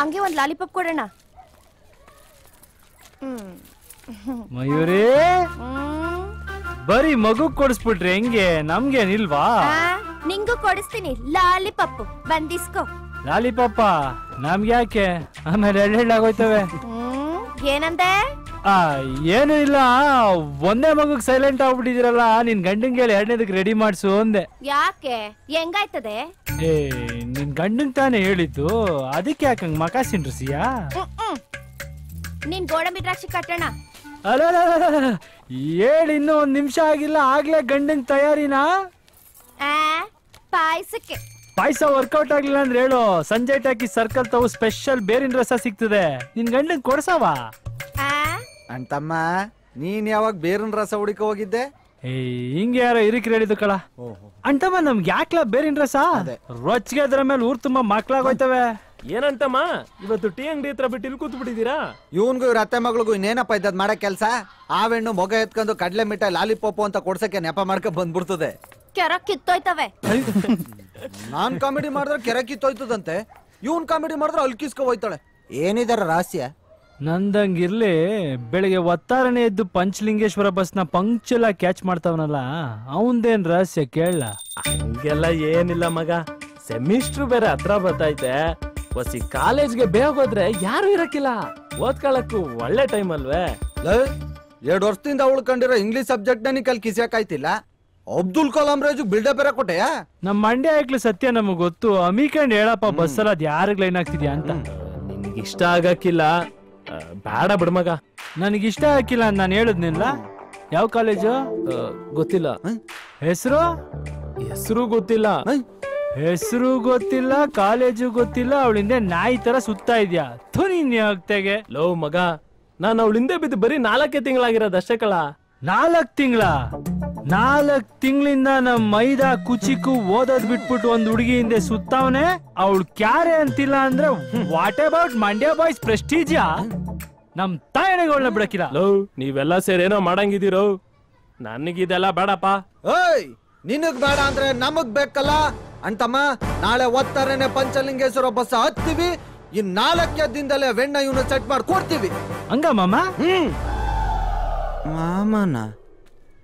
ಹಂಗೆ ಒಂದ್ ಲಾಲಿಪಾಪ್ ಕೊಡೋಣ. ಮಯೂರಿ ಬರೀ ಮಗು ಕೊಡಿಸ್ಬಿಟ್ರಿ ಹೆಂಗೆ? ನಮ್ಗೇನಿಲ್ವಾ? ನಿಂಗೂ ಕೊಡಿಸ್ತೀನಿ ಲಾಲಿಪಾಪ್, ಬಂದಿಸ್ಕೋ. ಲಾಲಿಪಾಪ ನಮ್ಗೆ ಯಾಕೆ? ಆಮೇಲೆ ಎಳ್ಳೆಳ್ಳಾಗೋಯ್ತವೆ. ಏನಂದೆ? ಏನು ಇಲ್ಲ, ಒಂದೇ ಮಗುಗ್ ಸೈಲೆಂಟ್ ಆಗ್ಬಿಟ್ಟಿದಿರಲ್ಲ, ನಿನ್ ಗಂಡಂಗೆ ಹೇಳಿ ಎರಡನೇದಕ್ಕೆ ರೆಡಿ ಮಾಡ್ಸು ಅಂದೆ. ಯಾಕೆ? ಹೆಂಗಾಯ್ತದೆ? ನಿನ್ ಗಂಡಂಗ್ ತಾನೇ ಹೇಳಿದ್ದು, ಅದಕ್ಕೆ ಯಾಕಂಗ್ ಮಕ ಸಿಂಡ್ರಸಿಯಾ? ನೀನ್ ಗೋಡಂಬಿ ದ್ರಾಕ್ಷಿ ಕಟ್ಟೋಣ. ಅಲ್ಲ ಹೇಳಿ ಇನ್ನೂ ಒಂದ್ ನಿಮಿಷ ಆಗಿಲ್ಲ, ಆಗ್ಲೇ ಗಂಡಂಗ್ ತಯಾರಿನಾ? ಪಾಯಸಕ್ಕೆ. ಪಾಯಸ ವರ್ಕೌಟ್ ಆಗ್ಲಿಲ್ಲ ಅಂದ್ರೆ ಹೇಳು, ಸಂಜೆ ಟಾಕಿ ಸರ್ಕಲ್ ತಾವು ಸ್ಪೆಷಲ್ ಬೇರಿನ ರಸ ಸಿಗ್ತದೆ, ನಿನ್ ಗಂಡಂಗ್ ಕೊಡ್ಸವ. ಅಂತಮ್ಮ ನೀನ್ ಯಾವಾಗ ಬೇರಿನ ರಸ ಹುಡುಕ ಹೋಗಿದ್ದೆ? ಹಿಂಗೆ ಯಾರೋ ಇರಿಕ್ ಹೇಳಿದ್ದು ಕಳ. ಅಂತಮ್ಮ ನಮ್ಗೆ ಯಾಕ್ಲಾ ಬೇರಿನ ರಸ? ರೊಚ್ಚಿಗೆ ಅದ್ರ ಮೇಲೆ ಊರ್ ತುಂಬಾ ಮಕ್ಳಾಗೋಯ್ತವೆ. ಏನಂತಮ್ಮ ಇವತ್ತು ಟೀ ಅಂಗಡಿ ಹತ್ರ ಬಿಟ್ಟು ಇಲ್ಲಿ ಕೂತ್ ಬಿಟ್ಟಿದ್ದೀರಾ? ಇವನ್ಗೂ ಇವ್ರ ಅತ್ತೆ ಮಗಳಿಗೂ ಇನ್ನೇನಪ್ಪ ಇದ್ದದ್ ಮಾಡೋ ಕೆಲ್ಸ? ಆವೆಣ್ಣು ಮೊಗ ಎತ್ಕೊಂಡು ಕಡ್ಲೆ ಮಿಠಾಯಿ ಲಾಲಿಪಾಪ್ ಅಂತ ಕೊಡ್ಸಕ್ಕೆ ನೆಪ ಮಾಡ್ಕೊಂಡ್ ಬಂದ್ಬಿಡ್ತದೆ. ಕೆರ ಕಿತ್ತೋಯ್ತವೆ. ನಾನ್ ಕಾಮಿಡಿ ಮಾಡಿದ್ರೆ ಕೆರೆ ಕಿತ್ತೋಯ್ತದಂತೆ, ಇವನ್ ಕಾಮಿಡಿ ಮಾಡಿದ್ರೆ ಅಲ್ಕಿಸ್ಕೊ ಹೋಯ್ತಾಳೆ. ಏನಿದಾರ ರಹಸ್ಯ? ನಂದಂಗಿರ್ಲಿ, ಬೆಳಿಗ್ಗೆ ಒತ್ತಾರನೆ ಎದ್ದು ಪಂಚಲಿಂಗೇಶ್ವರ ಬಸ್ನ ಪಂಕ್ಚುಲ ಕ್ಯಾಚ್ ಮಾಡ್ತಾವನಲ್ಲ, ಅವಂದೇನ್ ರಹಸ್ಯ ಕೇಳ? ಹಂಗೆಲ್ಲ ಏನಿಲ್ಲ ಮಗ, ಸೆಮಿಸ್ಟ್ರು ಬೇರೆ ಹತ್ರ ಬರ್ತೈತೆ, ಹೊಸಿ ಕಾಲೇಜ್ಗೆ ಬೇಗ ಹೋದ್ರೆ ಯಾರು ಇರಕ್ಕಿಲ್ಲ, ಓದ್ಕೊಳಕ್ಕೂ ಒಳ್ಳೆ ಟೈಮ್ ಅಲ್ವೇ. 2 ವರ್ಷದಿಂದ ಉಳ್ಕೊಂಡಿರೋ ಇಂಗ್ಲಿಷ್ ಸಬ್ಜೆಕ್ಟ್ ನೀ ಕಲ್ ಕಿಸಿಯಾಕಾಯ್ತಿಲ್ಲ. ಅಬ್ದುಲ್ ಕಲಾಂ ರಾಜು ಬಿಲ್ಡಪ್ ಬೇರೆ ಕೊಟ್ಟೆಯಾ? ನಮ್ ಮಂಡ್ಯ ಹಾಕ್ಲಿ ಸತ್ಯ ನಮಗ್ ಗೊತ್ತು, ಅಮೀಕಂಡ್ ಹೇಳಪ್ಪ ಬಸ್ಸಲ್ಲ ಅದ್ ಯಾರಿಗ್ ಲೈನ್ ಆಗ್ತಿದ್ಯಾ ಅಂತ. ನಿನ್ಗಿಷ್ಟ ಆಗಕ್ಕಿಲ್ಲ ಬೇಡ ಬಿಡ್ಮಗ. ನನಗಿಷ್ಟ ಹಾಕಿಲ್ಲ ಅಂತ ನಾನು ಹೇಳುದ್ನಿಲ್ಲ. ಯಾವ ಕಾಲೇಜು ಗೊತ್ತಿಲ್ಲ, ಹೆಸರು ಗೊತ್ತಿಲ್ಲ, ಹೆಸರು ಗೊತ್ತಿಲ್ಲ, ಕಾಲೇಜು ಗೊತ್ತಿಲ್ಲ, ಅವಳಿಂದ ನಾಯಿ ತರ ಸುತ್ತಾ ಇದ್ಯಾ? ತುನಿಗೆ ಲೋ ಮಗ, ನಾನು ಅವಳಿಂದ ಬಿದ್ದು ಬರೀ 4 ತಿಂಗಳಾಗಿರೋದಷ್ಟೇ ಕಳ. 4 ತಿಂಗಳ? 4 ತಿಂಗಳಿಂದ ನಮ್ ಮೈದಾ ಕುಚಿಕು ಓದೋದ್ ಬಿಟ್ಬಿಟ್ಟು ಒಂದ್ ಹುಡುಗಿ ಹಿಂದೆ ಸುತ್ತವನೆ, ಅವಳು ಕ್ಯಾರೆ ಅಂತಿಲ್ಲ ಅಂದ್ರೆ ವಾಟ್ ಅಬೌಟ್ ಮಂಡ್ಯ ಬಾಯ್ಸ್ ಪ್ರೆಸ್ಟೀಜಿಯಾ? ನಮ್ ತಾಯಣೆಗಳನ್ನ ಬಿಡಕಿಲ್ಲ. ಲೋ ನೀವೆಲ್ಲ ಸೇರೇನೋ ಮಾಡಂಗಿದ್ದೀರೋ, ನನಗಿದೆಲ್ಲ ಬೇಡಪ್ಪ. ಏಯ್ ನಿನಗ್ ಬೇಡ ಅಂದ್ರೆ ನಮಗ್ ಬೇಕಲ್ಲ ಅಂತಮ್ಮ. ನಾಳೆ ಒತ್ತಾರನೆ ಪಂಚಲಿಂಗೇಶ್ವರ ಬಸ್ ಹತ್ತೀವಿ, ಇನ್ 4 ದಿನದಲ್ಲೇ ವೆಣ್ಣ ಇವನು ಸೆಟ್ ಮಾಡಿ ಕೊಡ್ತೀವಿ. ಹಂಗ ಮಾಮ? ಮಾಮನ